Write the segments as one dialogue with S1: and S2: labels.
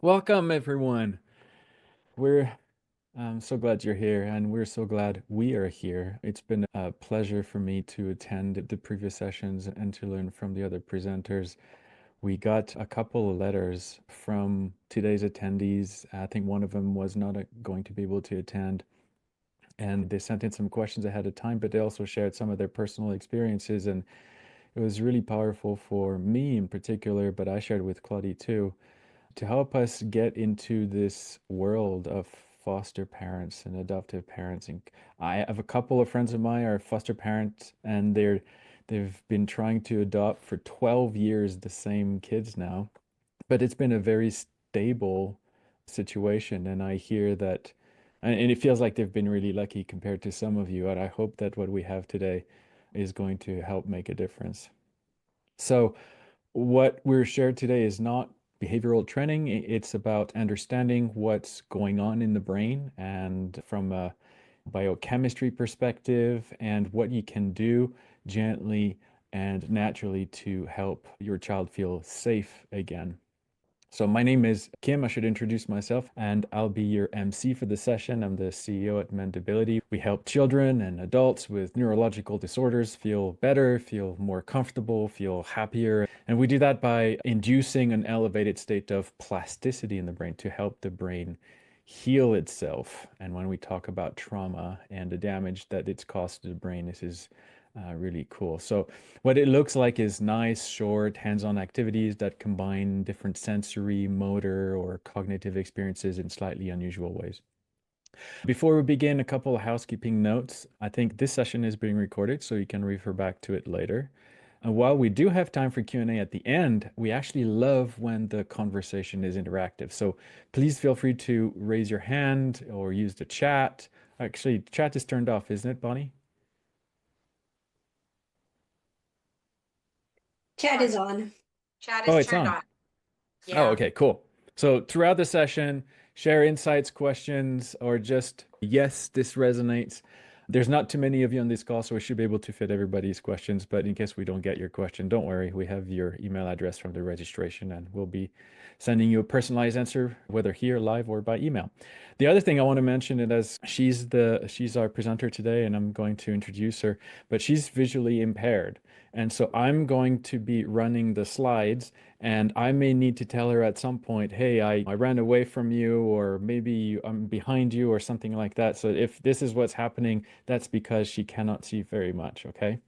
S1: Welcome, everyone. We're so glad you're here, and we're so glad we are here. It's been a pleasure for me to attend the previous sessions and to learn from the other presenters. We got a couple of letters from today's attendees. I think one of them was not going to be able to attend, and they sent in some questions ahead of time, but they also shared some of their personal experiences, and it was really powerful for me in particular, but I shared with Claudie too to help us get into this world of foster parents and adoptive parents. And I have a couple of friends of mine are foster parents, and they've been trying to adopt for 12 years the same kids now. But it's been a very stable situation, and I hear that, and it feels like they've been really lucky compared to some of you. And I hope that what we have today is going to help make a difference. So, what we're shared today is not behavioral training. It's about understanding what's going on in the brain and from a biochemistry perspective and what you can do gently and naturally to help your child feel safe again. So my name is Kim. I should introduce myself, and I'll be your MC for the session. I'm the CEO at Mendability. We help children and adults with neurological disorders feel better, feel more comfortable, feel happier. And we do that by inducing an elevated state of plasticity in the brain to help the brain heal itself. And when we talk about trauma and the damage that it's caused to the brain, this is really cool. So what it looks like is nice, short, hands-on activities that combine different sensory, motor, or cognitive experiences in slightly unusual ways. Before we begin, a couple of housekeeping notes. I think this session is being recorded, so you can refer back to it later. And while we do have time for Q&A at the end, we actually love when the conversation is interactive. So please feel free to raise your hand or use the chat. Actually, chat is turned off, isn't it, Bonnie?
S2: Chat is on.
S3: Chat
S1: Oh,
S3: is
S1: it's
S3: turned
S1: on.
S3: on.
S1: Oh,
S3: Yeah.
S1: okay, cool. So throughout the session, share insights, questions, or just, yes, this resonates. There's not too many of you on this call, so we should be able to fit everybody's questions. But in case we don't get your question, don't worry. We have your email address from the registration, and we'll be sending you a personalized answer, whether here live or by email. The other thing I want to mention is as she's our presenter today, and I'm going to introduce her, but she's visually impaired. And so I'm going to be running the slides, and I may need to tell her at some point, hey, I ran away from you, or maybe I'm behind you, or something like that. So if this is what's happening, that's because she cannot see very much, okay?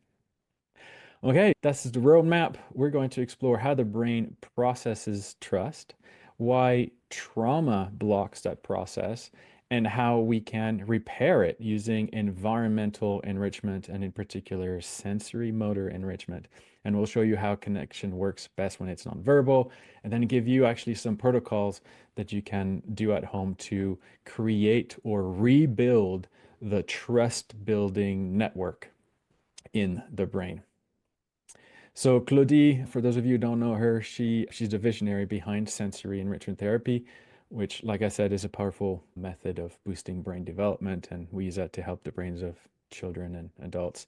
S1: Okay, that's the roadmap. We're going to explore how the brain processes trust, why trauma blocks that process, and how we can repair it using environmental enrichment and, in particular, sensory motor enrichment. And we'll show you how connection works best when it's nonverbal, and then give you actually some protocols that you can do at home to create or rebuild the trust building network in the brain. So Claudie, for those of you who don't know her, she's the visionary behind sensory enrichment therapy, which, like I said, is a powerful method of boosting brain development, and we use that to help the brains of children and adults.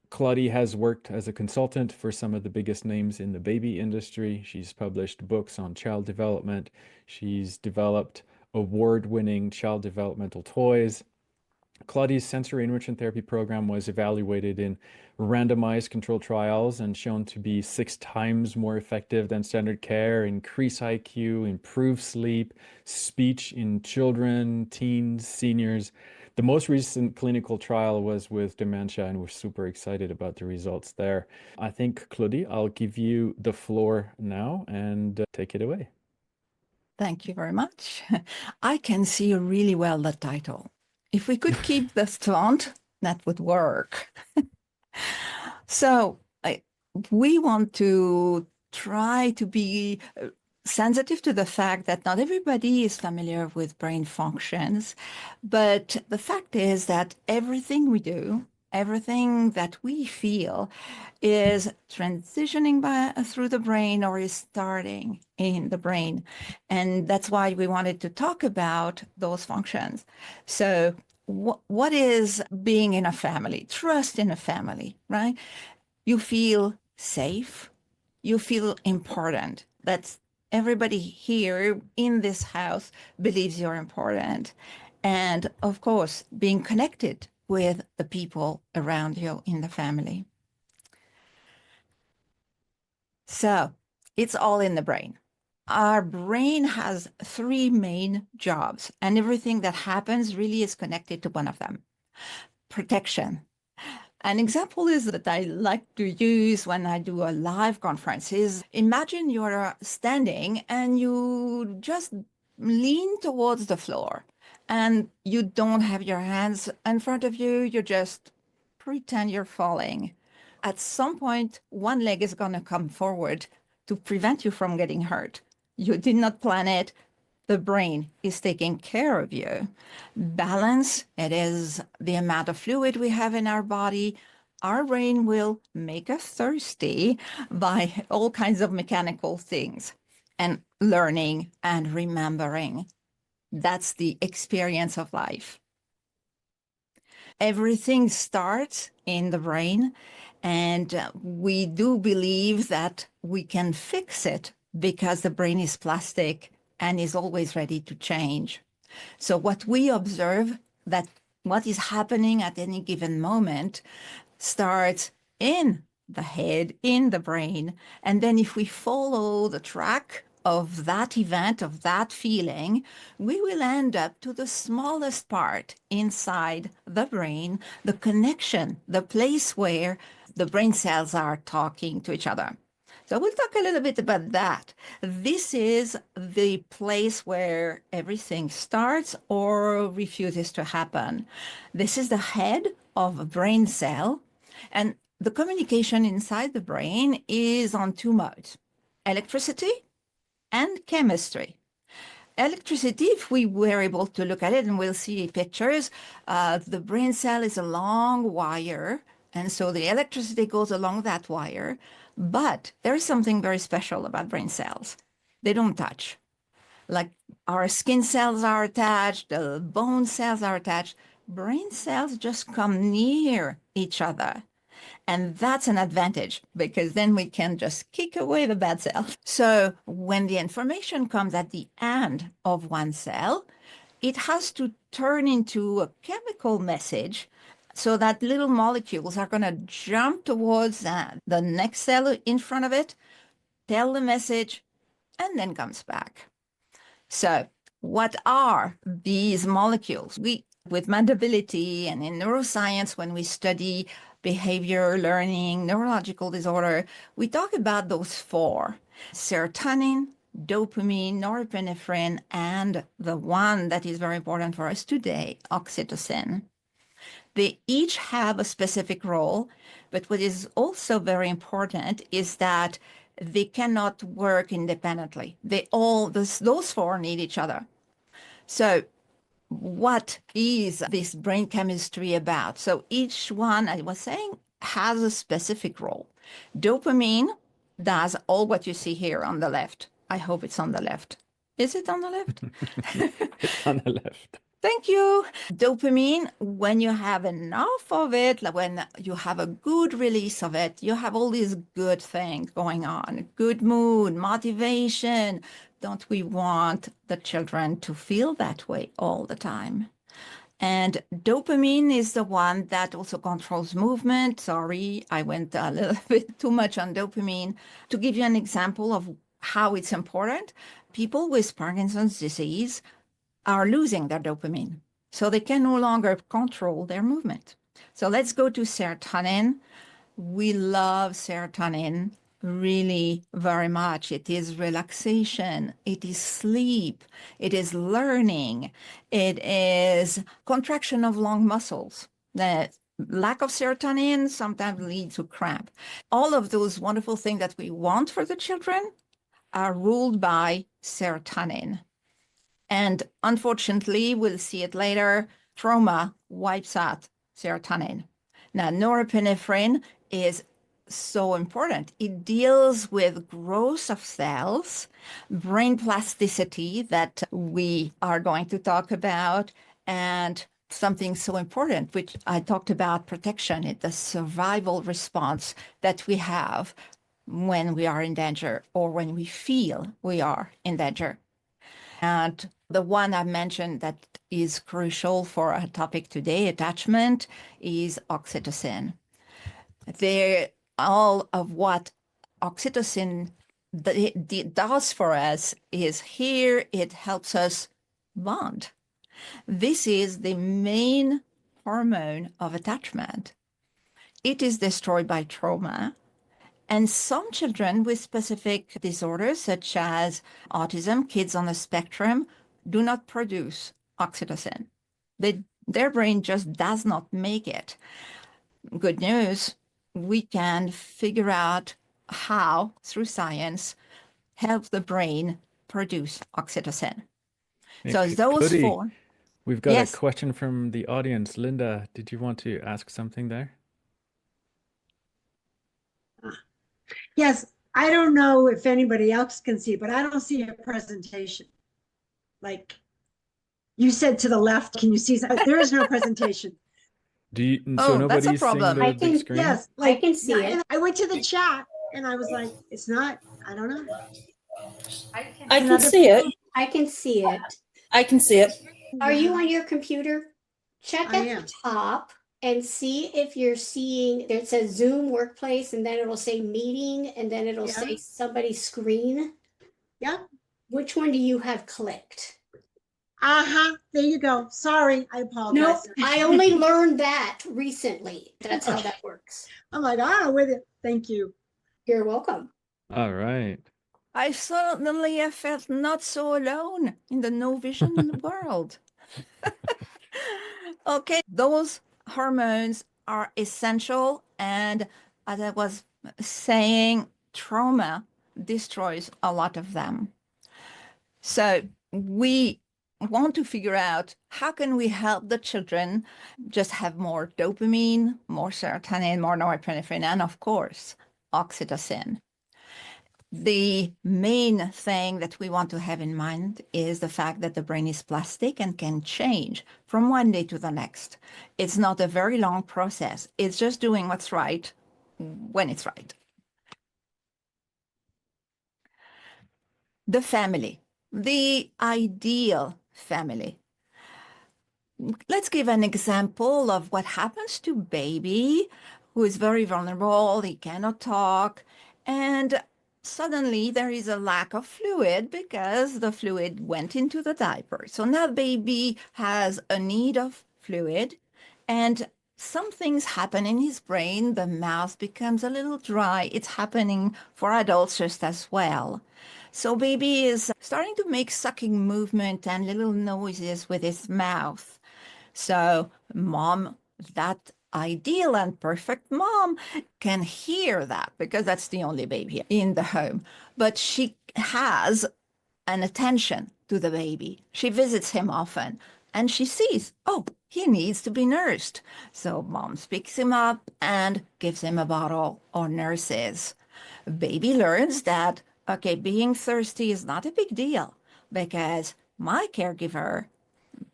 S1: Claudie has worked as a consultant for some of the biggest names in the baby industry. She's published books on child development. She's developed award-winning child developmental toys. Claudie's sensory enrichment therapy program was evaluated in randomized controlled trials and shown to be 6 times more effective than standard care, increase IQ, improve sleep, speech in children, teens, seniors. The most recent clinical trial was with dementia, and we're super excited about the results there. I think, Claudie, I'll give you the floor now and take it away.
S4: Thank you very much. I can see really well the title. If we could keep this font, that would work. So we want to try to be sensitive to the fact that not everybody is familiar with brain functions, but the fact is that everything we do, everything that we feel is transitioning through the brain or is starting in the brain. And that's why we wanted to talk about those functions. So what is being in a family? Trust in a family, right? You feel safe. You feel important. Everybody here in this house believes you're important. And of course, being connected with the people around you in the family. So it's all in the brain. Our brain has three main jobs, and everything that happens really is connected to one of them. Protection. An example is that I like to use when I do a live conference is imagine you're standing and you just lean towards the floor and you don't have your hands in front of you. You just pretend you're falling. At some point, one leg is going to come forward to prevent you from getting hurt. You did not plan it. The brain is taking care of you. Balance, it is the amount of fluid we have in our body. Our brain will make us thirsty by all kinds of mechanical things and learning and remembering. That's the experience of life. Everything starts in the brain, and we do believe that we can fix it because the brain is plastic and is always ready to change. So what we observe that what is happening at any given moment starts in the head, in the brain. And then if we follow the track of that event, of that feeling, we will end up to the smallest part inside the brain, the connection, the place where the brain cells are talking to each other. So we'll talk a little bit about that. This is the place where everything starts or refuses to happen. This is the head of a brain cell, and the communication inside the brain is on two modes, electricity and chemistry. Electricity, if we were able to look at it, and we'll see pictures, the brain cell is a long wire, and so the electricity goes along that wire. But there is something very special about brain cells. They don't touch. Like our skin cells are attached, the bone cells are attached. Brain cells just come near each other. And that's an advantage because then we can just kick away the bad cells. So when the information comes at the end of one cell, it has to turn into a chemical message so that little molecules are going to jump towards the next cell in front of it, tell the message, and then comes back. So what are these molecules? With Mandability and in neuroscience, when we study behavior, learning, neurological disorder, we talk about those four: serotonin, dopamine, norepinephrine, and the one that is very important for us today, oxytocin. They each have a specific role, but what is also very important is that they cannot work independently. Those four need each other. So what is this brain chemistry about? So each one, I was saying, has a specific role. Dopamine does all what you see here on the left. I hope it's on the left. Is it on the left?
S1: It's on the left.
S4: Thank you. Dopamine, when you have enough of it, like when you have a good release of it, you have all these good things going on, good mood, motivation. Don't we want the children to feel that way all the time? And dopamine is the one that also controls movement. Sorry, I went a little bit too much on dopamine. To give you an example of how it's important, people with Parkinson's disease are losing their dopamine. So they can no longer control their movement. So let's go to serotonin. We love serotonin really very much. It is relaxation, it is sleep, it is learning, it is contraction of lung muscles. The lack of serotonin sometimes leads to cramp. All of those wonderful things that we want for the children are ruled by serotonin. And unfortunately, we'll see it later, trauma wipes out serotonin. Now, norepinephrine is so important. It deals with growth of cells, brain plasticity that we are going to talk about, and something so important, which I talked about, protection, the survival response that we have when we are in danger or when we feel we are in danger. And the one I mentioned that is crucial for our topic today, attachment, is oxytocin. All of what oxytocin does for us is here, it helps us bond. This is the main hormone of attachment. It is destroyed by trauma. And some children with specific disorders, such as autism, kids on the spectrum, do not produce oxytocin. Their brain just does not make it. Good news, we can figure out how, through science, help the brain produce oxytocin.
S1: Hey,
S4: So those
S1: Cody,
S4: four,
S1: we've got a
S4: yes.
S1: question from the audience. Linda, did you want to ask something there?
S2: Yes, I don't know if anybody else can see, but I don't see a presentation. Like you said to the left, can you see? There is no presentation.
S1: So
S4: Oh, that's a
S1: nobody's seeing
S4: problem.
S1: the big screen?
S2: Yes,
S3: I can see
S2: and
S3: it.
S2: I went to the chat and I was like, it's not, I don't know.
S5: I can see it.
S3: I can see it.
S5: I can see it.
S3: Are you on your computer? Check
S2: I
S3: at
S2: am.
S3: the top and see if you're seeing, it says Zoom Workplace, and then it'll say meeting, and then it'll
S2: Yeah.
S3: say somebody's screen.
S2: Yeah.
S3: Which one do you have clicked?
S2: Uh-huh. There you go. Sorry, I
S3: No,
S2: apologize.
S3: I only learned that recently. That's how that works.
S2: I'm like, I don't know with it. Thank you.
S3: You're welcome.
S1: All right.
S4: I suddenly felt not so alone in the no vision world. Okay, those hormones are essential. And as I was saying, trauma destroys a lot of them. So we want to figure out how can we help the children just have more dopamine, more serotonin, more norepinephrine, and of course, oxytocin. The main thing that we want to have in mind is the fact that the brain is plastic and can change from one day to the next. It's not a very long process. It's just doing what's right when it's right. The family, the ideal family. Let's give an example of what happens to baby who is very vulnerable, he cannot talk, and suddenly there is a lack of fluid because the fluid went into the diaper. So now baby has a need of fluid, and some things happen in his brain. The mouth becomes a little dry. It's happening for adults just as well. So baby is starting to make sucking movement and little noises with his mouth. So mom, that ideal and perfect mom, can hear that because that's the only baby in the home. But she has an attention to the baby. She visits him often and she sees, oh, he needs to be nursed. So mom picks him up and gives him a bottle or nurses. Baby learns that, okay, being thirsty is not a big deal because my caregiver,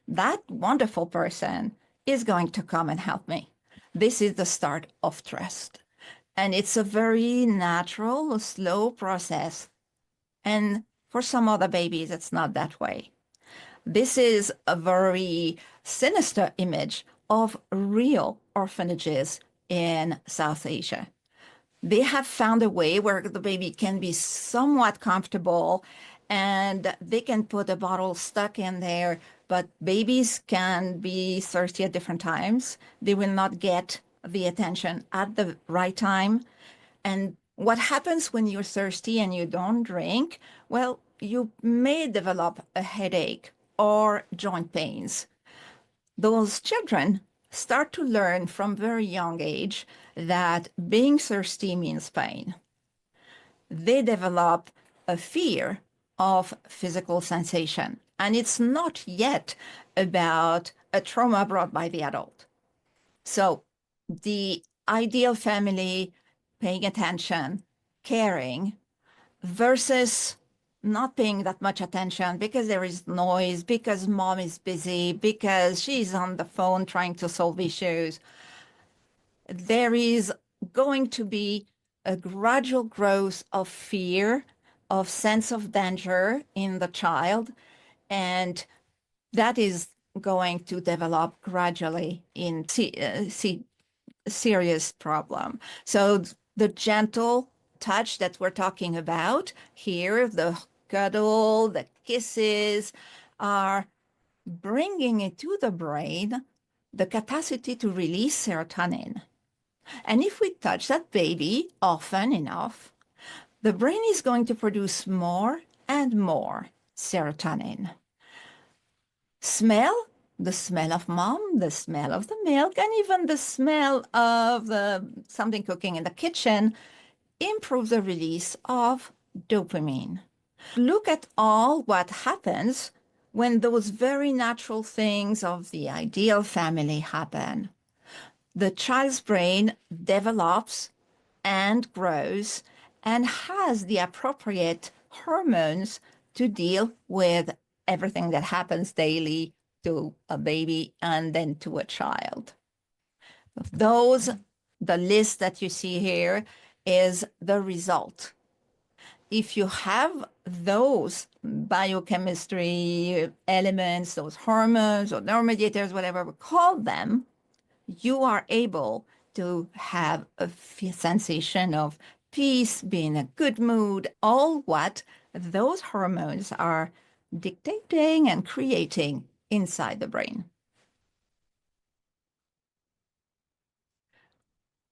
S4: that wonderful person, is going to come and help me. This is the start of trust. And it's a very natural, slow process. And for some other babies, it's not that way. This is a very sinister image of real orphanages in South Asia. They have found a way where the baby can be somewhat comfortable and they can put a bottle stuck in there, but babies can be thirsty at different times. They will not get the attention at the right time. And what happens when you're thirsty and you don't drink? Well, you may develop a headache or joint pains. Those children start to learn from very young age that being thirsty means pain. They develop a fear of physical sensation. And it's not yet about a trauma brought by the adult. So the ideal family, paying attention, caring, versus not paying that much attention because there is noise, because mom is busy, because she's on the phone trying to solve issues. There is going to be a gradual growth of fear, of sense of danger in the child, and that is going to develop gradually in serious problem. So the gentle touch that we're talking about here, the cuddle, the kisses, are bringing into the brain the capacity to release serotonin. And if we touch that baby often enough, the brain is going to produce more and more serotonin. Smell, the smell of mom, the smell of the milk, and even the smell of something cooking in the kitchen improve the release of dopamine. Look at all what happens when those very natural things of the ideal family happen. The child's brain develops and grows and has the appropriate hormones to deal with everything that happens daily to a baby and then to a child. Those, the list that you see here is the result. If you have those biochemistry elements, those hormones or neuromediators, whatever we call them, you are able to have a sensation of peace, be in a good mood, all what those hormones are dictating and creating inside the brain.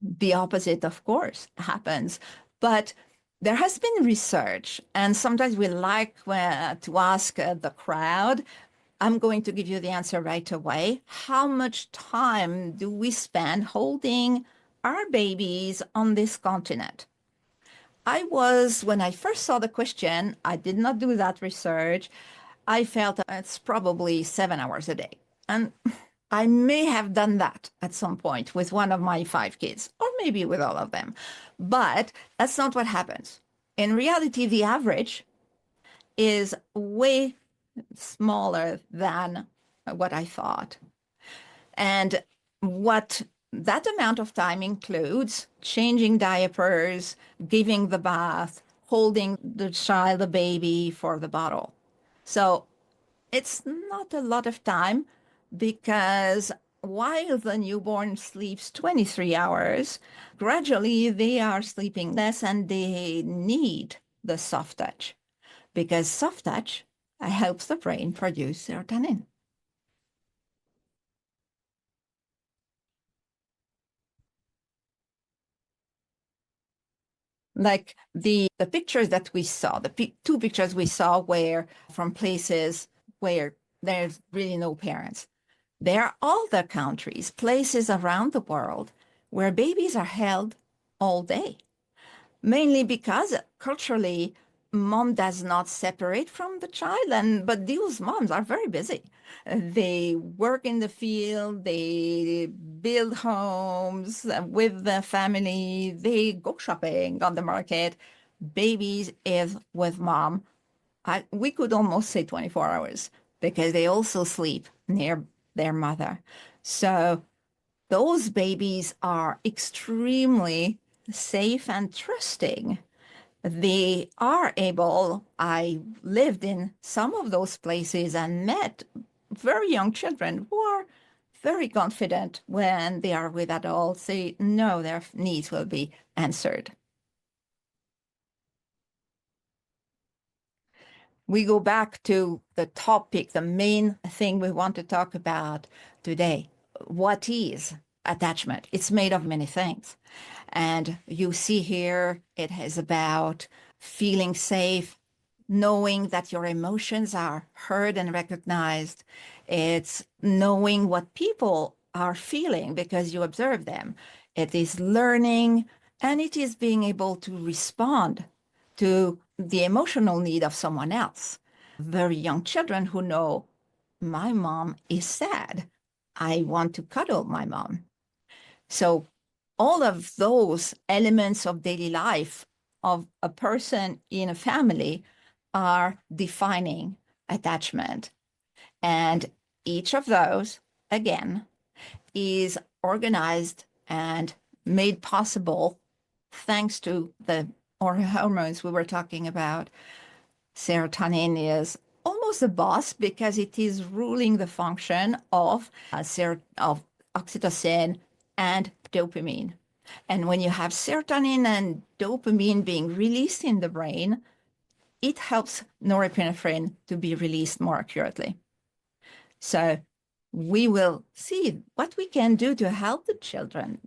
S4: The opposite, of course, happens, but there has been research, and sometimes we like to ask the crowd. I'm going to give you the answer right away. How much time do we spend holding our babies on this continent? When I first saw the question, I did not do that research. I felt it's probably 7 hours a day. And I may have done that at some point with one of my 5 kids, or maybe with all of them. But that's not what happens. In reality, the average is way smaller than what I thought. And what that amount of time includes changing diapers, giving the bath, holding the child, the baby for the bottle. So it's not a lot of time, because while the newborn sleeps 23 hours, gradually they are sleeping less and they need the soft touch, because soft touch helps the brain produce serotonin. Like the pictures that we saw, the 2 pictures we saw were from places where there's really no parents. There are other countries, places around the world where babies are held all day, mainly because culturally, mom does not separate from the child, but these moms are very busy. They work in the field, they build homes with the family, they go shopping on the market. Babies is with mom. We could almost say 24 hours, because they also sleep near their mother. So those babies are extremely safe and trusting. They are able, I lived in some of those places and met very young children who are very confident when they are with adults. They know their needs will be answered. We go back to the topic, the main thing we want to talk about today. What is attachment? It's made of many things. And you see here, it is about feeling safe, knowing that your emotions are heard and recognized. It's knowing what people are feeling because you observe them. It is learning, and it is being able to respond to the emotional need of someone else. Very young children who know, my mom is sad. I want to cuddle my mom. So all of those elements of daily life of a person in a family are defining attachment. And each of those, again, is organized and made possible thanks to the hormones we were talking about, serotonin is almost the boss because it is ruling the function of of oxytocin and dopamine. And when you have serotonin and dopamine being released in the brain, it helps norepinephrine to be released more accurately. So we will see what we can do to help the children.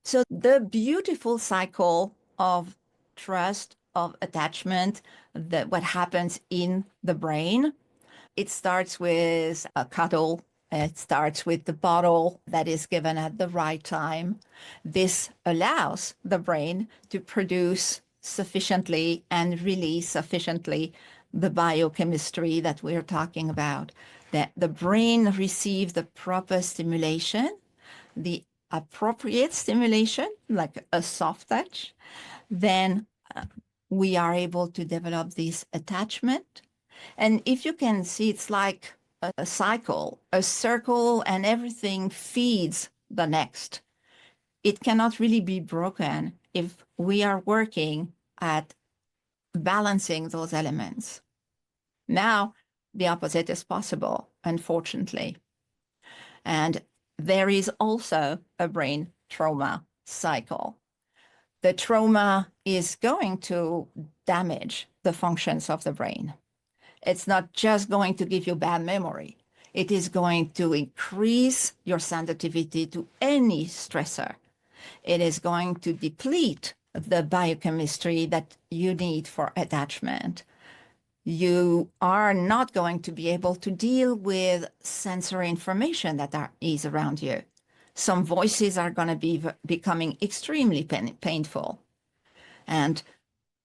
S4: So the beautiful cycle of trust, of attachment, that what happens in the brain, it starts with a cuddle. It starts with the bottle that is given at the right time. This allows the brain to produce sufficiently and release sufficiently the biochemistry that we're talking about, that the brain receives the proper stimulation, the appropriate stimulation, like a soft touch, then we are able to develop this attachment. And if you can see, it's like a cycle, a circle, and everything feeds the next. It cannot really be broken if we are working at balancing those elements. Now, the opposite is possible, unfortunately. And there is also a brain trauma cycle. The trauma is going to damage the functions of the brain. It's not just going to give you bad memory. It is going to increase your sensitivity to any stressor. It is going to deplete the biochemistry that you need for attachment. You are not going to be able to deal with sensory information that is around you. Some voices are going to be becoming extremely painful. And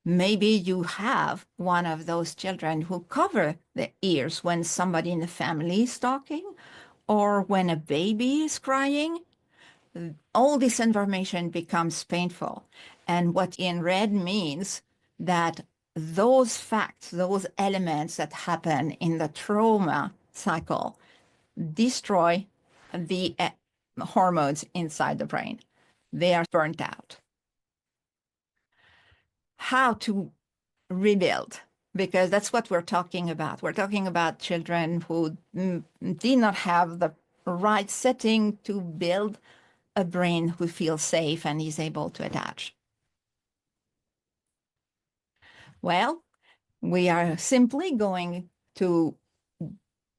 S4: maybe you have one of those children who cover their ears when somebody in the family is talking or when a baby is crying. All this information becomes painful. And what in red means that those facts, those elements that happen in the trauma cycle destroy the hormones inside the brain. They are burnt out. How to rebuild? Because that's what we're talking about. We're talking about children who did not have the right setting to build a brain who feels safe and is able to attach. Well, we are simply going to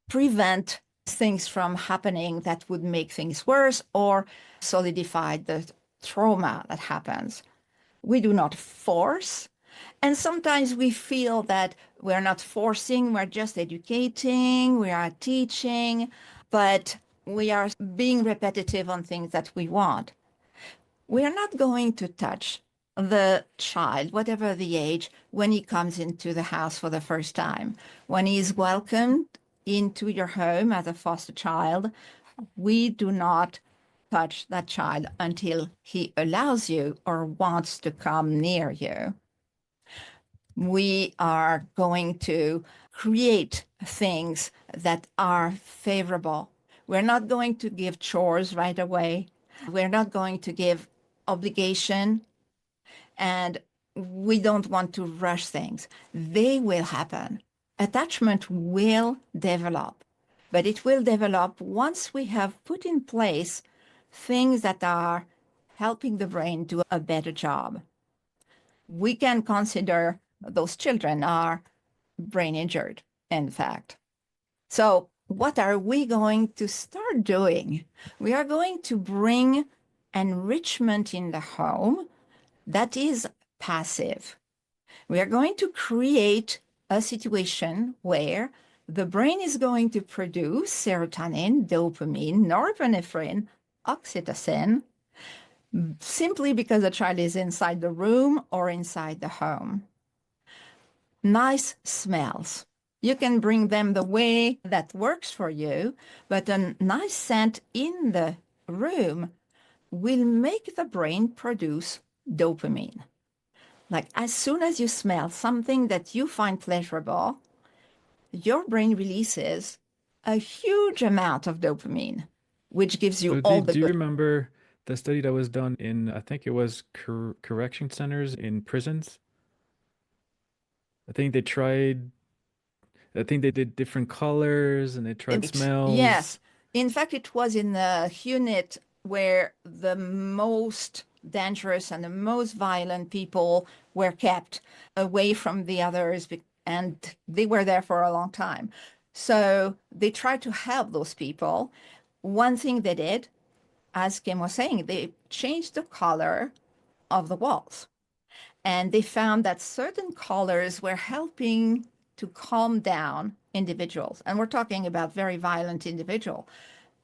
S4: prevent things from happening that would make things worse or solidify the trauma that happens. We do not force. And sometimes we feel that we're not forcing, we're just educating, we are teaching, but we are being repetitive on things that we want. We are not going to touch the child, whatever the age, when he comes into the house for the first time. When he is welcomed into your home as a foster child, we do not touch that child until he allows you or wants to come near you. We are going to create things that are favorable. We're not going to give chores right away. We're not going to give obligation, and we don't want to rush things. They will happen. Attachment will develop, but it will develop once we have put in place things that are helping the brain do a better job. We can consider those children are brain injured, in fact. So what are we going to start doing? We are going to bring enrichment in the home that is passive. We are going to create a situation where the brain is going to produce serotonin, dopamine, norepinephrine, oxytocin, simply because the child is inside the room or inside the home. Nice smells. You can bring them the way that works for you, but a nice scent in the room will make the brain produce dopamine. Like as soon as you smell something that you find pleasurable, your brain releases a huge amount of dopamine, which gives you
S1: So
S4: all
S1: do,
S4: the
S1: do you
S4: good.
S1: remember the study that was done in, I think it was correction centers in prisons. I think they tried, I think they did different colors and they tried
S4: Yes.
S1: smells.
S4: In fact, it was in the unit where the most dangerous and the most violent people were kept away from the others, and they were there for a long time. So they tried to help those people. One thing they did, as Kim was saying, they changed the color of the walls. And they found that certain colors were helping to calm down individuals. And we're talking about very violent individual.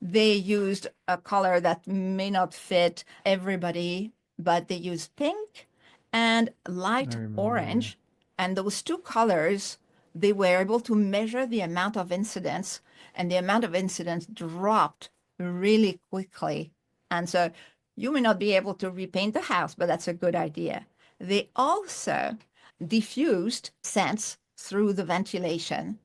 S4: They used a color that may not fit everybody, but they used pink and light
S1: I remember, yeah.
S4: orange. And those two colors, they were able to measure the amount of incidents, and the amount of incidents dropped really quickly. And so you may not be able to repaint the house, but that's a good idea. They also diffused scents through the ventilation,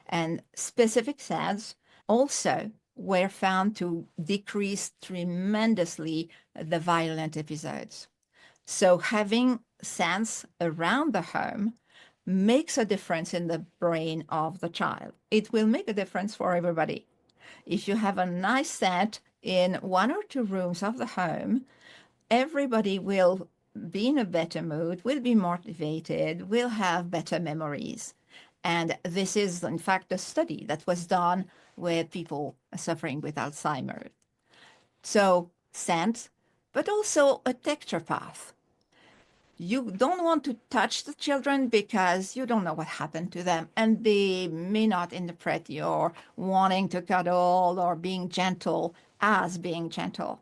S4: and specific scents also were found to decrease tremendously the violent episodes. So having scents around the home makes a difference in the brain of the child. It will make a difference for everybody. If you have a nice scent in one or two rooms of the home, everybody will be in a better mood, will be motivated, will have better memories. And this is, in fact, a study that was done with people suffering with Alzheimer's. So scent, but also a texture path. You don't want to touch the children because you don't know what happened to them, and they may not interpret your wanting to cuddle or being gentle as being gentle.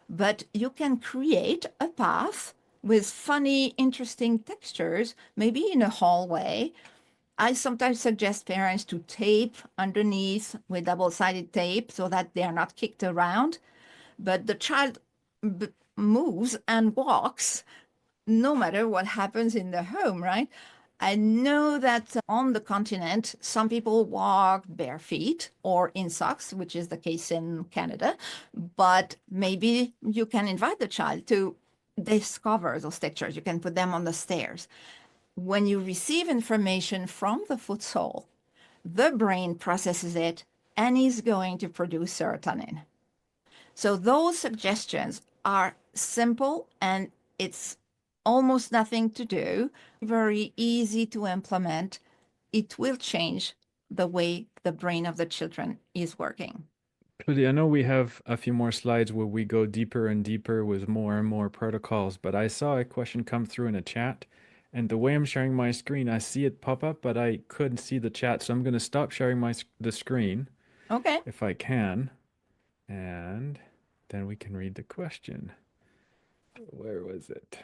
S4: But you can create a path with funny, interesting textures, maybe in a hallway. I sometimes suggest parents to tape underneath with double-sided tape so that they are not kicked around. But the child moves and walks no matter what happens in the home, right? I know that on the continent, some people walk bare feet or in socks, which is the case in Canada, but maybe you can invite the child to discover those textures. You can put them on the stairs. When you receive information from the foot sole, the brain processes it and is going to produce serotonin. So those suggestions are simple and it's almost nothing to do, very easy to implement. It will change the way the brain of the children is working.
S1: Claudia, I know we have a few more slides where we go deeper and deeper with more and more protocols, but I saw a question come through in a chat, and the way I'm sharing my screen, I see it pop up, but I couldn't see the chat, so I'm going to stop sharing the screen
S4: Okay.
S1: if I can, and then we can read the question. Where was it?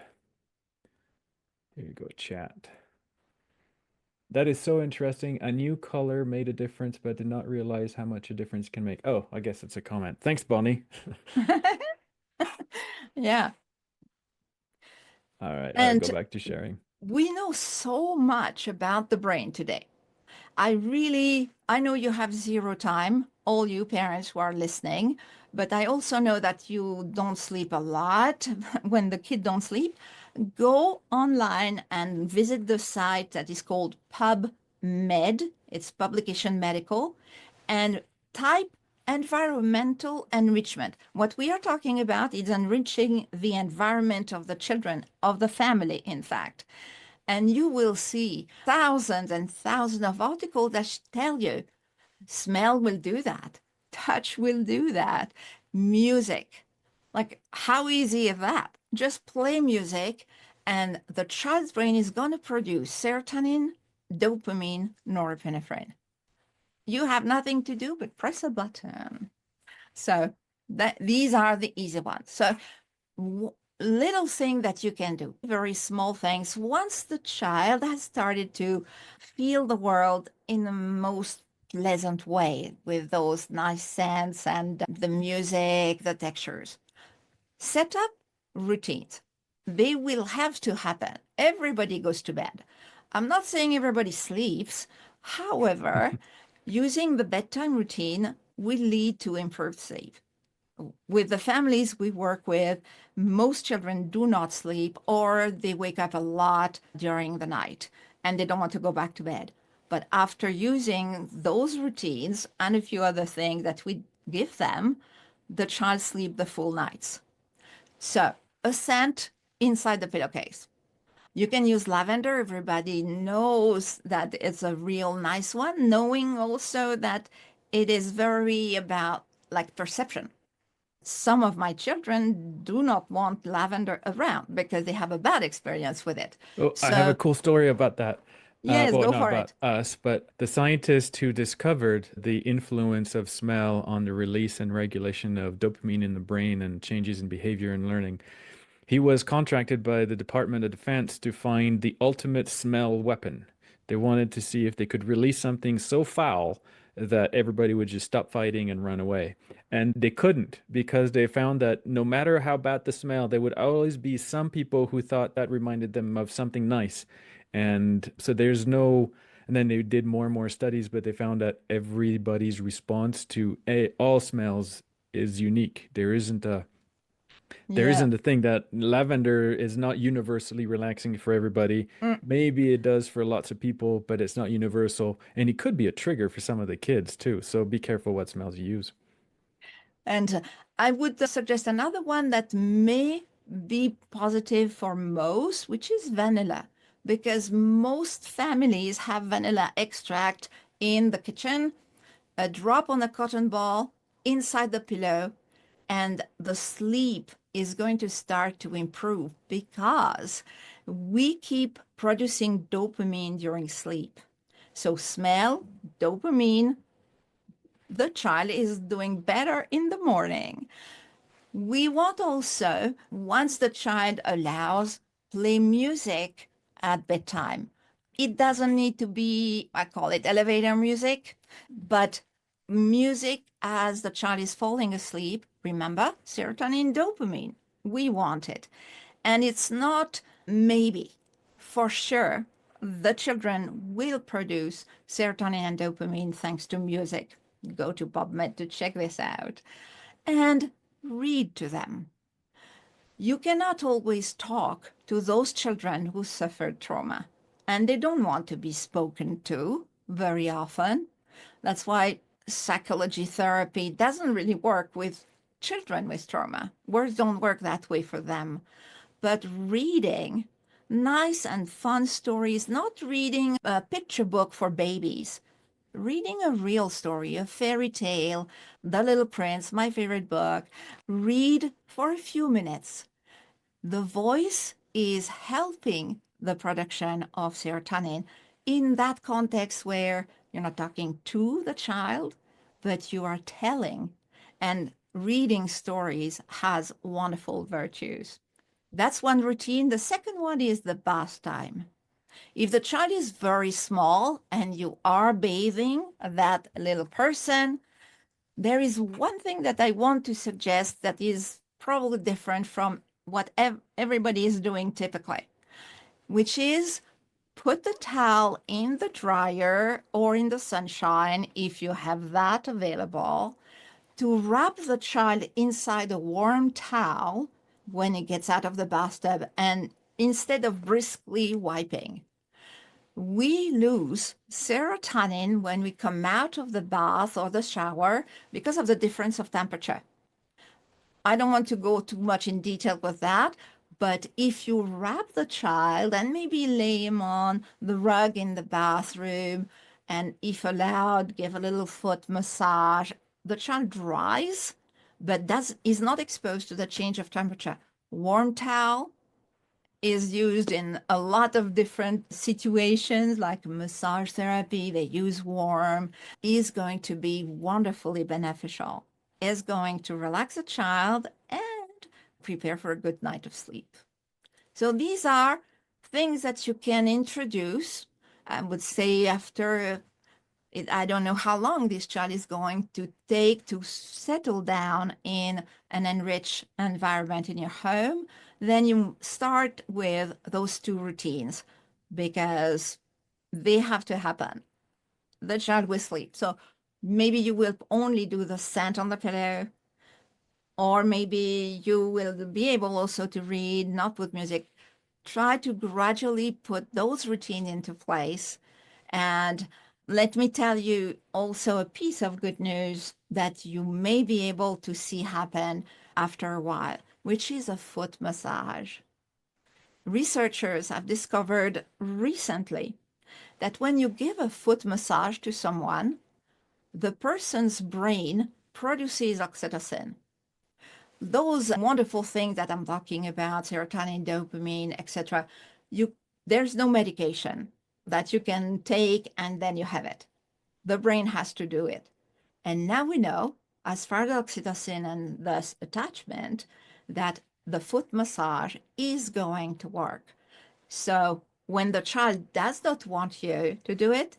S1: Here you go, chat. That is so interesting. A new color made a difference, but did not realize how much a difference can make. Oh, I guess it's a comment. Thanks, Bonnie.
S4: Yeah.
S1: All right, I'll
S4: And
S1: go back to sharing.
S4: we know so much about the brain today. I know you have zero time, all you parents who are listening, but I also know that you don't sleep a lot when the kid don't sleep. Go online and visit the site that is called PubMed. It's Publication Medical, and type environmental enrichment. What we are talking about is enriching the environment of the children, of the family, in fact. And you will see thousands and thousands of articles that tell you smell will do that, touch will do that, music. Like, how easy is that? Just play music, and the child's brain is going to produce serotonin, dopamine, norepinephrine. You have nothing to do but press a button. So these are the easy ones. So little thing that you can do, very small things. Once the child has started to feel the world in the most pleasant way with those nice scents and the music, the textures, set up routines. They will have to happen. Everybody goes to bed. I'm not saying everybody sleeps. However, using the bedtime routine will lead to improved sleep. with the families we work with, most children do not sleep or they wake up a lot during the night and they don't want to go back to bed. But after using those routines and a few other things that we give them, the child sleep the full nights. So a scent inside the pillowcase. You can use lavender. Everybody knows that it's a real nice one, knowing also that it is very about like perception. Some of my children do not want lavender around because they have a bad experience with it.
S1: Oh, I have a
S4: So,
S1: cool story about that.
S4: yes,
S1: Well,
S4: go
S1: not
S4: for
S1: about
S4: it.
S1: us, but the scientist who discovered the influence of smell on the release and regulation of dopamine in the brain and changes in behavior and learning. He was contracted by the Department of Defense to find the ultimate smell weapon. They wanted to see if they could release something so foul that everybody would just stop fighting and run away. And they couldn't because they found that no matter how bad the smell, there would always be some people who thought that reminded them of something nice. And so there's no, and then they did more and more studies, but they found that everybody's response to all smells is unique. There
S4: Yeah.
S1: isn't a thing that lavender is not universally relaxing for everybody.
S4: Mm.
S1: Maybe it does for lots of people, but it's not universal. And it could be a trigger for some of the kids too. So be careful what smells you use.
S4: And I would suggest another one that may be positive for most, which is vanilla, because most families have vanilla extract in the kitchen, a drop on a cotton ball inside the pillow, and the sleep is going to start to improve because we keep producing dopamine during sleep. So, smell, dopamine, the child is doing better in the morning. We want also, once the child allows, play music at bedtime. It doesn't need to be, I call it elevator music, but music as the child is falling asleep. Remember, serotonin, dopamine. We want it. And it's not maybe, for sure, the children will produce serotonin and dopamine thanks to music. Go to PubMed to check this out. And read to them. You cannot always talk to those children who suffered trauma, and they don't want to be spoken to very often. That's why psychology therapy doesn't really work with children with trauma. Words don't work that way for them. But reading nice and fun stories, not reading a picture book for babies, reading a real story, a fairy tale, The Little Prince, my favorite book, read for a few minutes. The voice is helping the production of serotonin in that context where you're not talking to the child, but you are telling. And reading stories has wonderful virtues. That's one routine. The second one is the bath time. If the child is very small and you are bathing that little person, there is one thing that I want to suggest that is probably different from what everybody is doing typically, which is put the towel in the dryer or in the sunshine if you have that available to wrap the child inside a warm towel when it gets out of the bathtub and instead of briskly wiping. We lose serotonin when we come out of the bath or the shower because of the difference of temperature. I don't want to go too much in detail with that, but if you wrap the child and maybe lay him on the rug in the bathroom, and if allowed, give a little foot massage, the child dries, but is not exposed to the change of temperature. Warm towel is used in a lot of different situations, like massage therapy, they use warm, is going to be wonderfully beneficial, is going to relax a child and prepare for a good night of sleep. So these are things that you can introduce. I would say after I don't know how long this child is going to take to settle down in an enriched environment in your home. Then you start with those two routines because they have to happen. The child will sleep. So maybe you will only do the scent on the pillow, or maybe you will be able also to read, not with music. Try to gradually put those routines into place. And let me tell you also a piece of good news that you may be able to see happen after a while, which is a foot massage. Researchers have discovered recently that when you give a foot massage to someone, the person's brain produces oxytocin. Those wonderful things that I'm talking about, serotonin, dopamine, etc., there's no medication that you can take and then you have it. The brain has to do it. And now we know, as far as oxytocin and thus attachment, that the foot massage is going to work. So when the child does not want you to do it,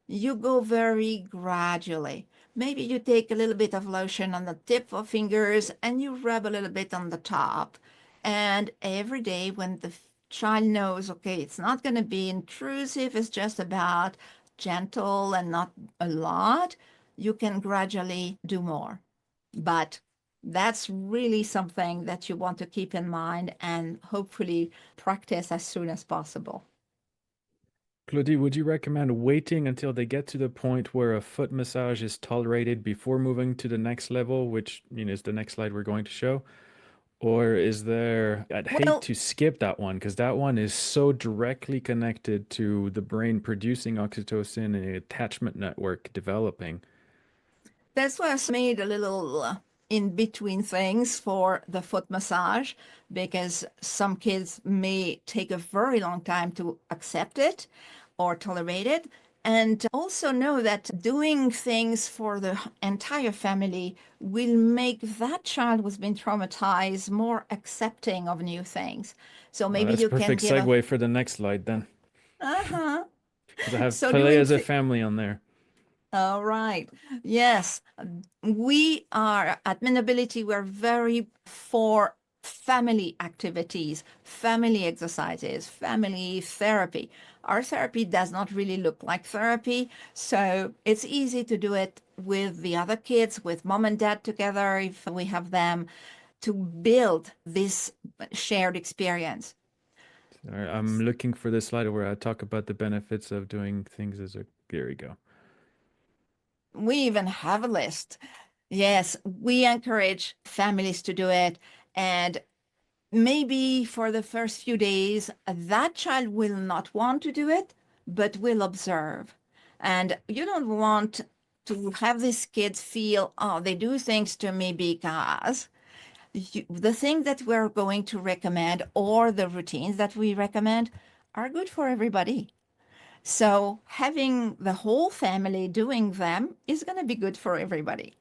S4: you go very gradually. Maybe you take a little bit of lotion on the tip of fingers and you rub a little bit on the top. And every day when the child knows, okay, it's not going to be intrusive, it's just about gentle and not a lot, you can gradually do more. But that's really something that you want to keep in mind and hopefully practice as soon as possible.
S1: Claudie, would you recommend waiting until they get to the point where a foot massage is tolerated before moving to the next level, which is the next slide we're going to show? Or is there, I'd hate
S4: Well,
S1: to skip that one because that one is so directly connected to the brain producing oxytocin and the attachment network developing.
S4: that's why I made a little in between things for the foot massage, because some kids may take a very long time to accept it or tolerate it. And also know that doing things for the entire family will make that child who's been traumatized more accepting of new things. So
S1: Well,
S4: maybe
S1: that's a
S4: you can
S1: perfect
S4: give a,
S1: segue for the next slide then,
S4: uh-huh.
S1: because I have
S4: So
S1: Play
S4: doing
S1: as a family on there.
S4: All right. Yes, we are at Minability, we're very for family activities, family exercises, family therapy. Our therapy does not really look like therapy, so it's easy to do it with the other kids, with mom and dad together, if we have them, to build this shared experience.
S1: I'm looking for the slide where I talk about the benefits of doing things as a, there we go.
S4: We even have a list. Yes, we encourage families to do it. And maybe for the first few days, that child will not want to do it, but will observe. And you don't want to have these kids feel, oh, they do things to me because the thing that we're going to recommend or the routines that we recommend are good for everybody. So having the whole family doing them is going to be good for everybody.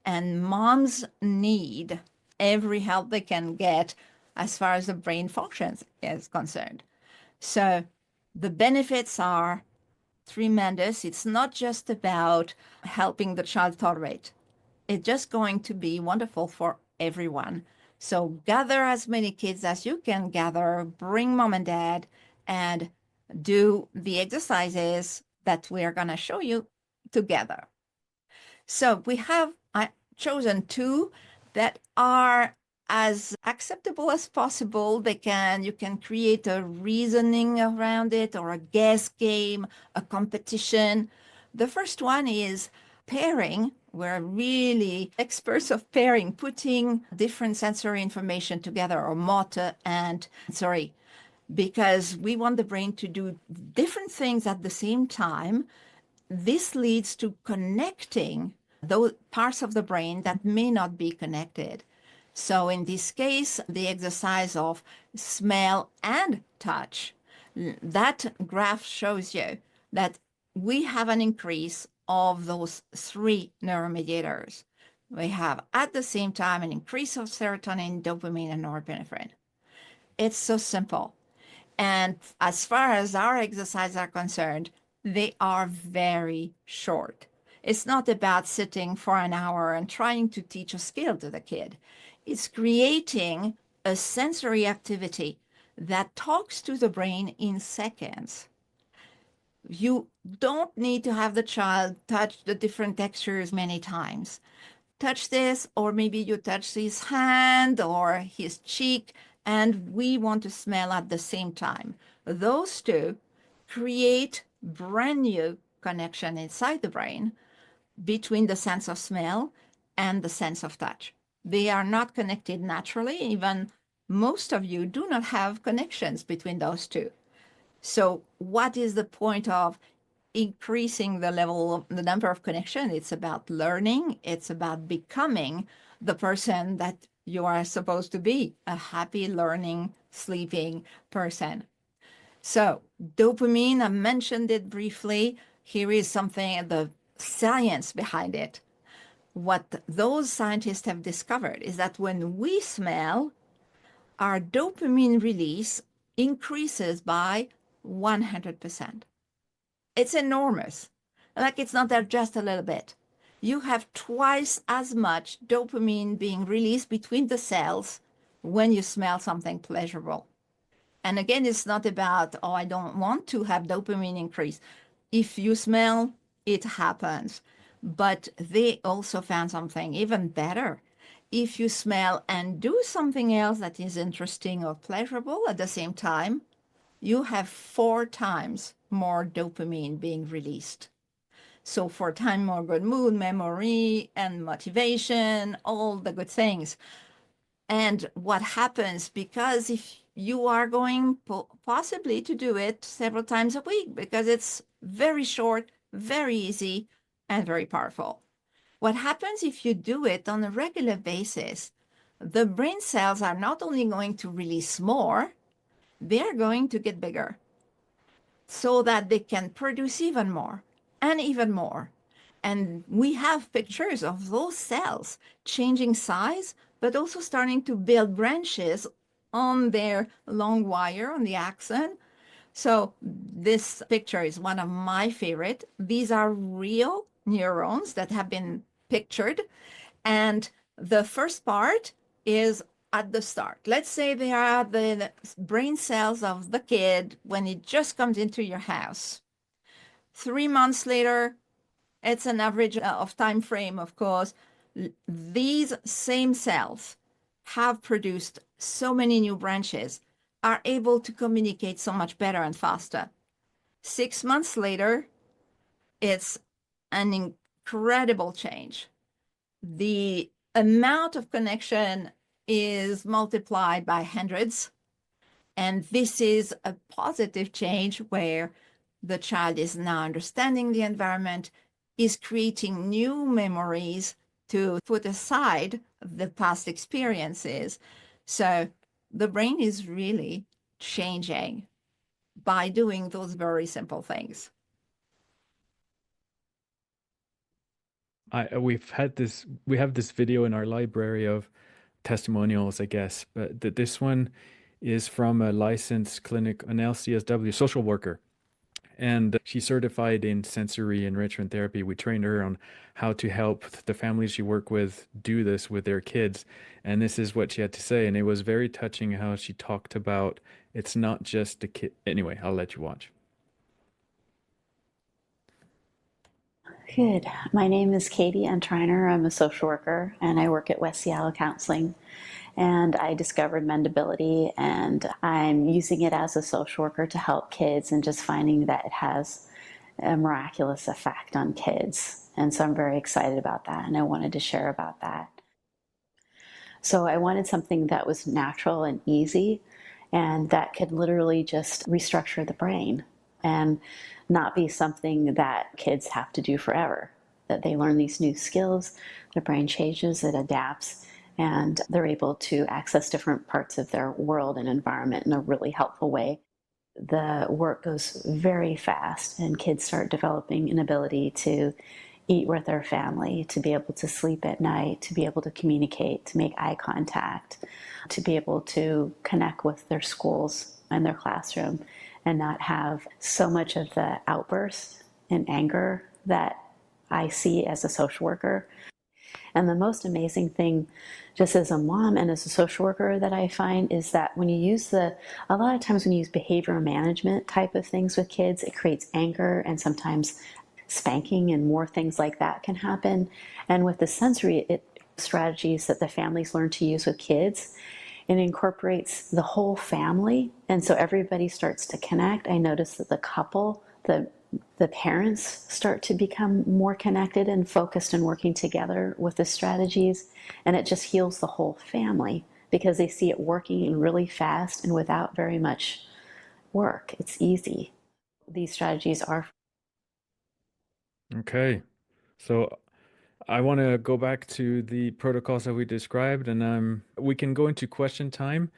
S4: And moms need every help they can get as far as the brain functions is concerned. So the benefits are tremendous. It's not just about helping the child tolerate. It's just going to be wonderful for everyone. So gather as many kids as you can gather, bring mom and dad, and do the exercises that we are going to show you together. So we have chosen two that are as acceptable as possible. You can create a reasoning around it or a guess game, a competition. The first one is pairing. We're really experts of pairing, putting different sensory information together, or motor and sensory, because we want the brain to do different things at the same time. This leads to connecting those parts of the brain that may not be connected. So in this case, the exercise of smell and touch, that graph shows you that we have an increase of those three neuromediators. We have at the same time an increase of serotonin, dopamine, and norepinephrine. It's so simple. And as far as our exercises are concerned, they are very short. It's not about sitting for an hour and trying to teach a skill to the kid. It's creating a sensory activity that talks to the brain in seconds. You don't need to have the child touch the different textures many times. touch this, or maybe you touch his hand or his cheek, and we want to smell at the same time. Those two create brand new connection inside the brain between the sense of smell and the sense of touch. They are not connected naturally. Even most of you do not have connections between those two. So what is the point of increasing the level of the number of connection? It's about learning. It's about becoming the person that you are supposed to be, a happy, learning, sleeping person. So dopamine, I mentioned it briefly. Here is something, the science behind it. What those scientists have discovered is that when we smell, our dopamine release increases by 100%. It's enormous. Like, it's not there just a little bit. You have twice as much dopamine being released between the cells when you smell something pleasurable. And again, it's not about, oh, I don't want to have dopamine increase. If you smell, it happens. But they also found something even better. If you smell and do something else that is interesting or pleasurable at the same time, you have 4 times more dopamine being released. So 4 times more good mood, memory, and motivation, all the good things. And what happens, because if you are going possibly to do it several times a week, because it's very short, very easy, and very powerful. What happens if you do it on a regular basis, the brain cells are not only going to release more, they're going to get bigger so that they can produce even more and even more. And we have pictures of those cells changing size, but also starting to build branches on their long wire, on the axon. So this picture is one of my favorite. These are real neurons that have been pictured. And the first part is at the start. Let's say they are the brain cells of the kid when it just comes into your house. 3 months later, it's an average of time frame, of course. These same cells have produced so many new branches, are able to communicate so much better and faster. 6 months later, it's an incredible change. The amount of connection is multiplied by hundreds. And this is a positive change where the child is now understanding the environment, is creating new memories to put aside the past experiences. So the brain is really changing by doing those very simple things.
S1: We have this video in our library of testimonials, I guess, but this one is from a licensed clinic, an LCSW social worker. And she's certified in sensory enrichment therapy. We trained her on how to help the families she worked with do this with their kids. And this is what she had to say. And it was very touching how she talked about it's not just the kid. Anyway, I'll let you watch.
S6: Good. My name is Katie Entriner. I'm a social worker and I work at West Seattle Counseling. And I discovered Mendability and I'm using it as a social worker to help kids and just finding that it has a miraculous effect on kids. And so I'm very excited about that and I wanted to share about that. So I wanted something that was natural and easy and that could literally just restructure the brain and not be something that kids have to do forever, that they learn these new skills, their brain changes, it adapts, and they're able to access different parts of their world and environment in a really helpful way. The work goes very fast and kids start developing an ability to eat with their family, to be able to sleep at night, to be able to communicate, to make eye contact, to be able to connect with their schools and their classroom and not have so much of the outburst and anger that I see as a social worker. And the most amazing thing, just as a mom and as a social worker, that I find is that when you use a lot of times when you use behavior management type of things with kids, it creates anger and sometimes spanking and more things like that can happen. And with the sensory, it strategies that the families learn to use with kids. It incorporates the whole family, and so everybody starts to connect. I notice that the couple, the parents start to become more connected and focused and working together with the strategies, and it just heals the whole family because they see it working really fast and without very much work. It's easy. These strategies are.
S1: Okay. So I want to go back to the protocols that we described, and we can go into question time.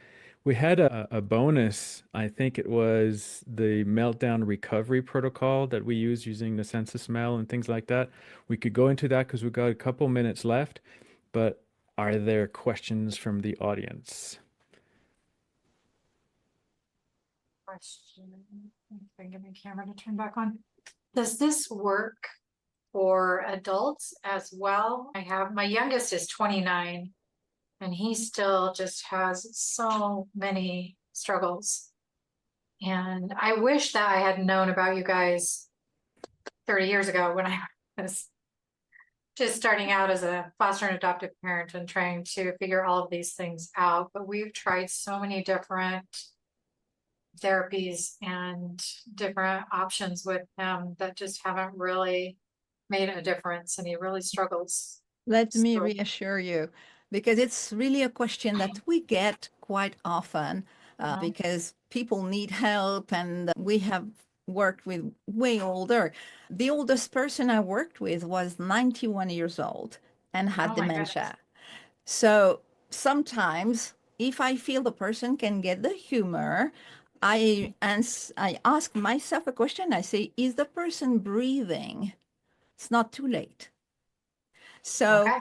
S1: We had a bonus. I think it was the meltdown recovery protocol that we use using the sense of smell and things like that. We could go into that because we've got a couple minutes left, but are there questions from the audience?
S7: Question. If I can get my camera to turn back on. Does this work for adults as well? I have, my youngest is 29 and he still just has so many struggles. And I wish that I had known about you guys 30 years ago when I was just starting out as a foster and adoptive parent and trying to figure all of these things out. But we've tried so many different therapies and different options with him that just haven't really made a difference, and he really struggles.
S4: Let me
S7: So-
S4: reassure you, because it's really a question that we get quite often, because people need help, and we have worked with way older. The oldest person I worked with was 91 years old and had
S7: Oh my
S4: dementia.
S7: goodness.
S4: So sometimes, if I feel the person can get the humor, I ask myself a question. I say, is the person breathing? It's not too late. So
S7: Okay.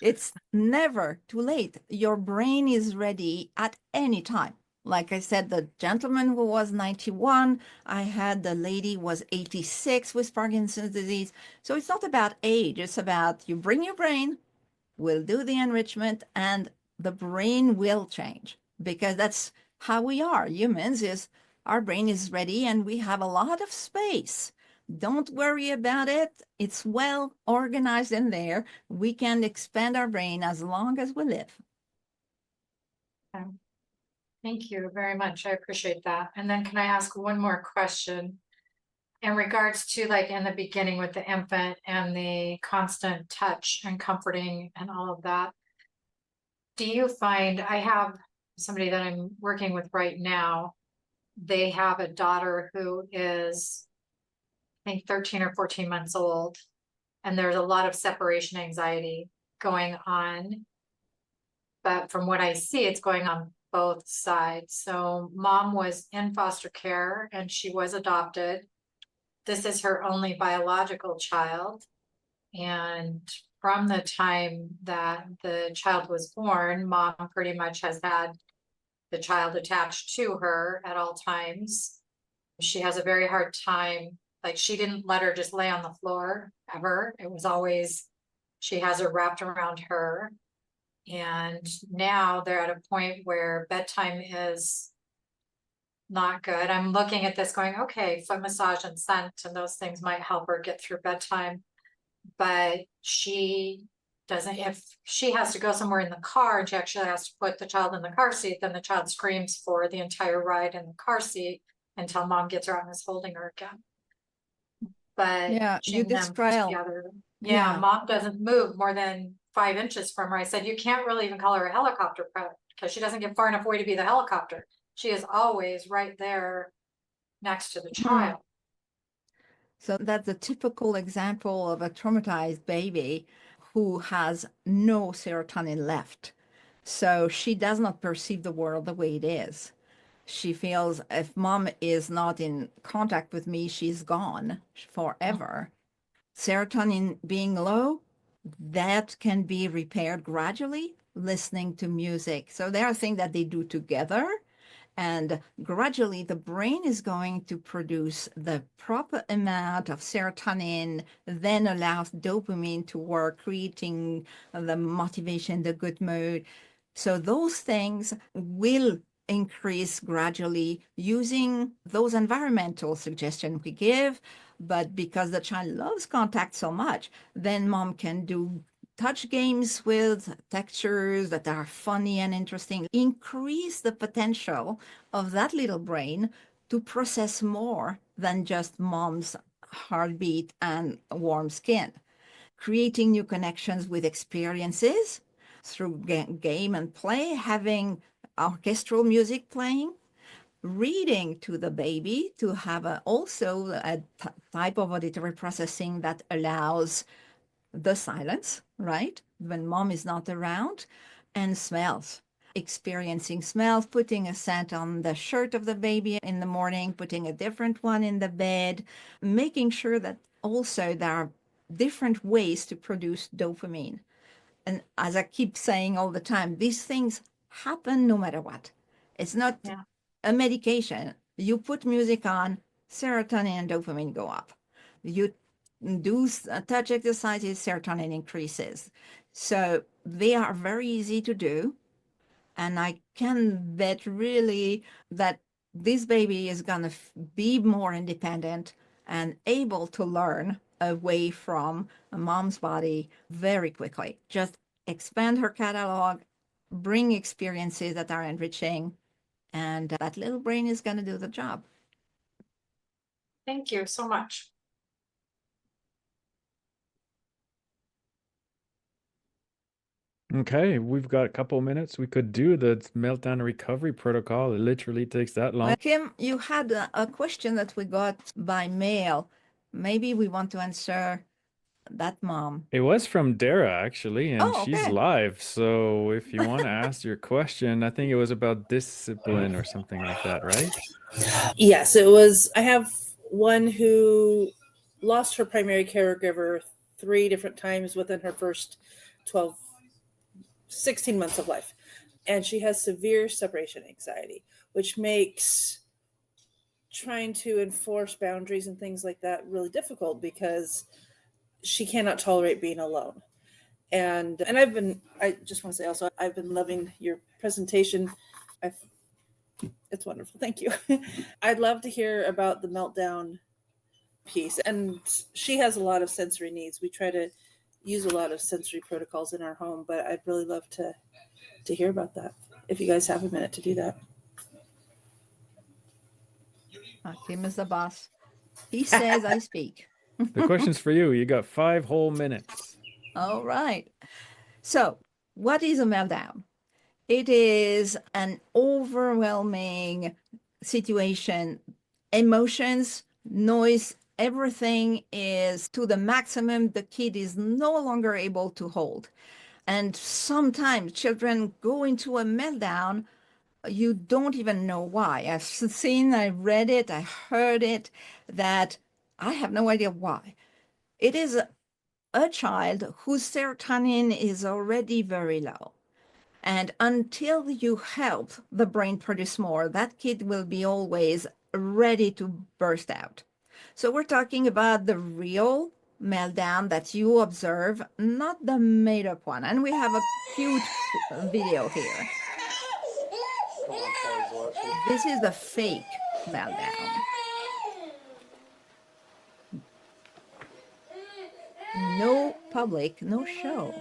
S4: it's never too late. Your brain is ready at any time. Like I said, the gentleman who was 91, I had the lady was 86 with Parkinson's disease. So it's not about age. It's about you bring your brain, we'll do the enrichment, and the brain will change, because that's how we are. Humans is our brain is ready and we have a lot of space. Don't worry about it. It's well organized in there. We can expand our brain as long as we live.
S7: Thank you very much. I appreciate that. And then can I ask one more question in regards to, like, in the beginning with the infant and the constant touch and comforting and all of that? Do you find, I have somebody that I'm working with right now, they have a daughter who is, I think, 13 or 14 months old, and there's a lot of separation anxiety going on. But from what I see, it's going on both sides. So mom was in foster care and she was adopted. This is her only biological child. And from the time that the child was born, mom pretty much has had the child attached to her at all times. She has a very hard time. Like, she didn't let her just lay on the floor ever. It was always, she has her wrapped around her. And now they're at a point where bedtime is not good. I'm looking at this going, okay, foot massage and scent and those things might help her get through bedtime. But she doesn't, if she has to go somewhere in the car and she actually has to put the child in the car seat, then the child screams for the entire ride in the car seat until mom gets her out and is holding her again. But
S4: Yeah, you
S7: seeing them
S4: describe.
S7: together,
S4: Yeah.
S7: mom doesn't move more than 5 inches from her. I said, you can't really even call her a helicopter because she doesn't get far enough away to be the helicopter. She is always right there next to the child.
S4: So that's a typical example of a traumatized baby who has no serotonin left. So she does not perceive the world the way it is. She feels if mom is not in contact with me, she's gone forever. Serotonin being low, that can be repaired gradually, listening to music. So there are things that they do together. And gradually, the brain is going to produce the proper amount of serotonin, then allows dopamine to work, creating the motivation, the good mood. So those things will increase gradually using those environmental suggestions we give. But because the child loves contact so much, then mom can do touch games with textures that are funny and interesting increase the potential of that little brain to process more than just mom's heartbeat and warm skin. Creating new connections with experiences through game and play, having orchestral music playing, reading to the baby to have also a type of auditory processing that allows the silence, right? When mom is not around, and smells. Experiencing smells, putting a scent on the shirt of the baby in the morning, putting a different one in the bed, making sure that also there are different ways to produce dopamine. And as I keep saying all the time, these things happen no matter what. It's not
S7: Yeah.
S4: a medication. You put music on, serotonin and dopamine go up. You do touch exercises, serotonin increases. So they are very easy to do. And I can bet really that this baby is going to be more independent and able to learn away from a mom's body very quickly. Just expand her catalog, bring experiences that are enriching, and that little brain is going to do the job.
S7: Thank you so much.
S1: Okay, we've got a couple minutes. We could do the meltdown recovery protocol. It literally takes that long.
S4: Well, Kim, you had a question that we got by mail. Maybe we want to answer that, Mom.
S1: It was from Dara, actually, and
S4: Oh,
S1: she's
S4: okay.
S1: live. So if you want to ask your question, I think it was about discipline or something like that, right?
S5: Yes, it was. I have one who lost her primary caregiver 3 different times within her first 16 months of life. And she has severe separation anxiety, which makes trying to enforce boundaries and things like that really difficult because she cannot tolerate being alone. And I just want to say also, I've been loving your presentation. It's wonderful. Thank you. I'd love to hear about the meltdown piece. And she has a lot of sensory needs. We try to use a lot of sensory protocols in our home, but I'd really love to hear about that if you guys have a minute to do that.
S4: Kim is the boss. He says I speak.
S1: The question's for you. You got 5 whole minutes.
S4: All right. So, what is a meltdown? It is an overwhelming situation. Emotions, noise, everything is to the maximum the kid is no longer able to hold. And sometimes children go into a meltdown. You don't even know why. I read it, I heard it, that I have no idea why. It is a child whose serotonin is already very low. And until you help the brain produce more, that kid will be always ready to burst out. So we're talking about the real meltdown that you observe, not the made up one. And we have a cute video here. This is the fake meltdown. No public, no show.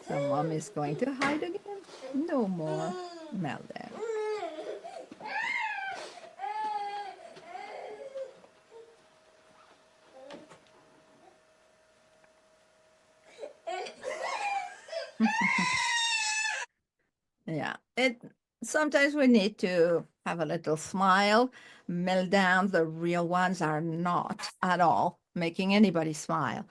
S4: So mom is going to hide again? No more meltdown. Yeah, sometimes we need to have a little smile. Meltdowns, the real ones, are not at all making anybody smile.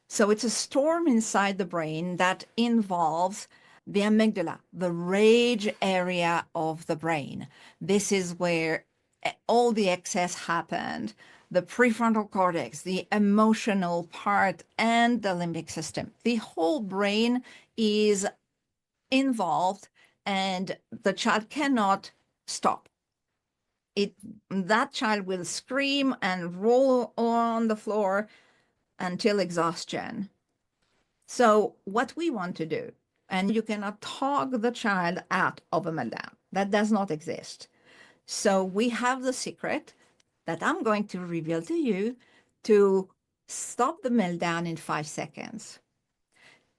S4: So it's a storm inside the brain that involves the amygdala, the rage area of the brain. This is where all the excess happened. The prefrontal cortex, the emotional part, and the limbic system. The whole brain is involved, and the child cannot stop. That child will scream and roll on the floor until exhaustion. So what we want to do and you cannot talk the child out of a meltdown. That does not exist. So we have the secret that I'm going to reveal to you to stop the meltdown in 5 seconds.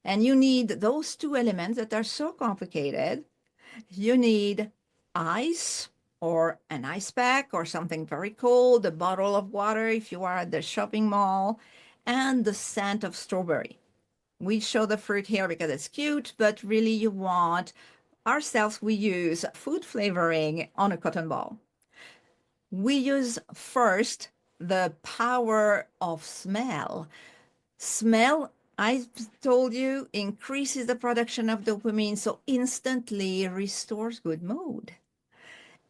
S4: And you need those two elements that are so complicated. You need ice or an ice pack or something very cold, a bottle of water if you are at the shopping mall, and the scent of strawberry. We show the fruit here because it's cute, but really you want, ourselves, we use food flavoring on a cotton ball. We use first the power of smell. Smell, I told you, increases the production of dopamine, so instantly restores good mood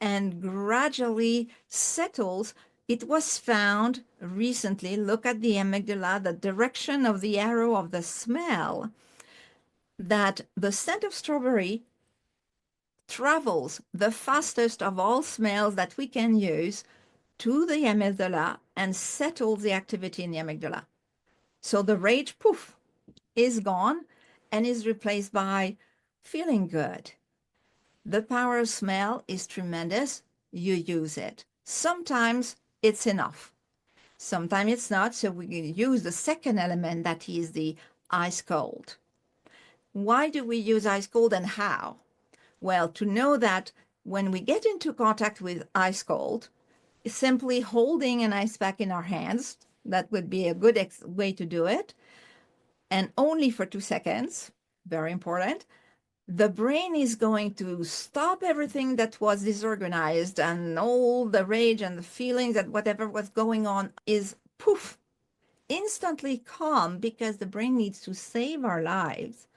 S4: and gradually settles. It was found recently, look at the amygdala, the direction of the arrow of the smell, that the scent of strawberry travels the fastest of all smells that we can use to the amygdala and settles the activity in the amygdala. So the rage, poof, is gone and is replaced by feeling good. The power of smell is tremendous. You use it. Sometimes it's enough. Sometimes it's not. So we can use the second element, that is the ice cold. Why do we use ice cold and how? Well, to know that when we get into contact with ice cold, simply holding an ice pack in our hands, that would be a good way to do it, and only for 2 seconds, very important, the brain is going to stop everything that was disorganized, and all the rage and the feelings that whatever was going on is poof, instantly calm, because the brain needs to save our lives.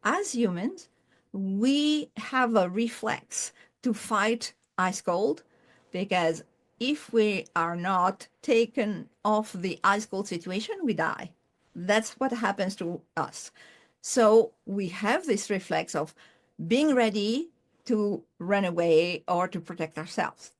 S4: As humans, we have a reflex to fight ice cold, because if we are not taken off the ice cold situation, we die. That's what happens to us. So we have this reflex of being ready to run away or to protect ourselves.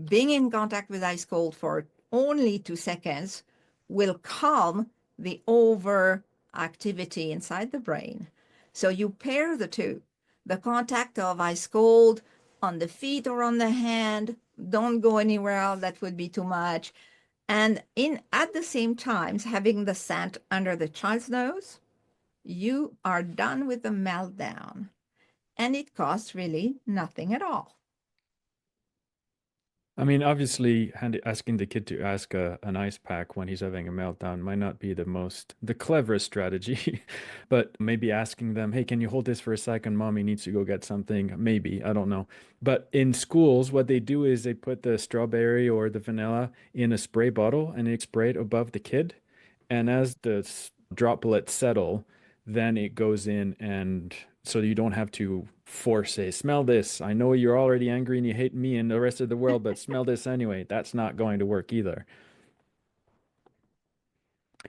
S4: Being in contact with ice cold for only 2 seconds will calm the overactivity inside the brain. So you pair the two, the contact of ice cold on the feet or on the hand, don't go anywhere else, that would be too much. And at the same time, having the scent under the child's nose, you are done with the meltdown. And it costs really nothing at all.
S1: I mean, obviously, asking the kid to ask an ice pack when he's having a meltdown might not be the cleverest strategy, but maybe asking them, hey, can you hold this for a second? Mommy needs to go get something. Maybe, I don't know. But in schools, what they do is they put the strawberry or the vanilla in a spray bottle and they spray it above the kid. And as the droplets settle, then it goes in, and so you don't have to force a smell this. I know you're already angry and you hate me and the rest of the world, but smell this anyway. That's not going to work either.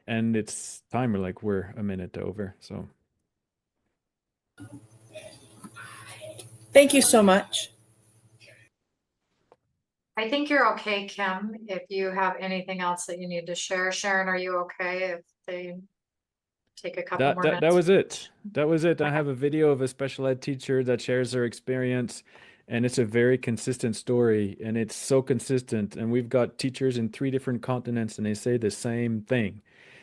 S1: And it's time, we're a minute over. So
S5: Thank you so much.
S7: I think you're okay, Kim, if you have anything else that you need to share. Sharon, are you okay if they take a couple more
S1: that
S7: minutes?
S1: was it. That was it. I
S7: Okay.
S1: have a video of a special ed teacher that shares her experience, and it's a very consistent story, and it's so consistent. And we've got teachers in 3 different continents, and they say the same thing.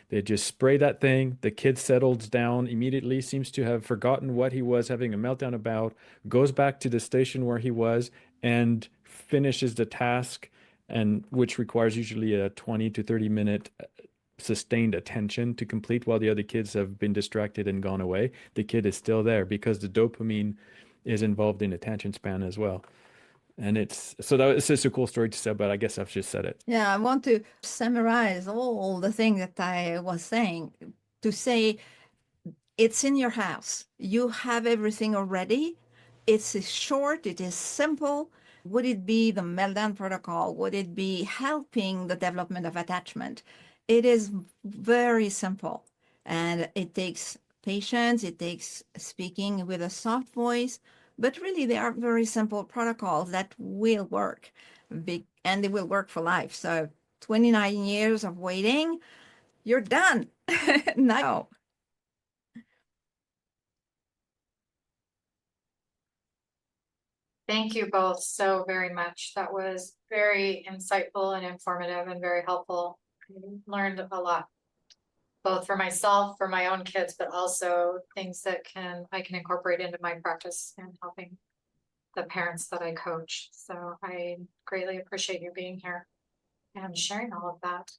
S1: They just spray that thing. The kid settles down immediately, seems to have forgotten what he was having a meltdown about, goes back to the station where he was, and finishes the task, and which requires usually a 20 to 30 minute sustained attention to complete while the other kids have been distracted and gone away. The kid is still there because the dopamine is involved in attention span as well. And it's just a cool story to say, but I guess I've just said it.
S4: Yeah, I want to summarize all the things that I was saying to say it's in your house. You have everything already. It's short, it is simple. Would it be the meltdown protocol? Would it be helping the development of attachment? It is very simple, and it takes patience. It takes speaking with a soft voice, but really they are very simple protocols that will work, and they will work for life. So 29 years of waiting, you're done now.
S7: Thank you both so very much. That was very insightful and informative and very helpful. I learned a lot, both for myself, for my own kids, but also things that I can incorporate into my practice and helping the parents that I coach. So I greatly appreciate you being here and sharing all of that.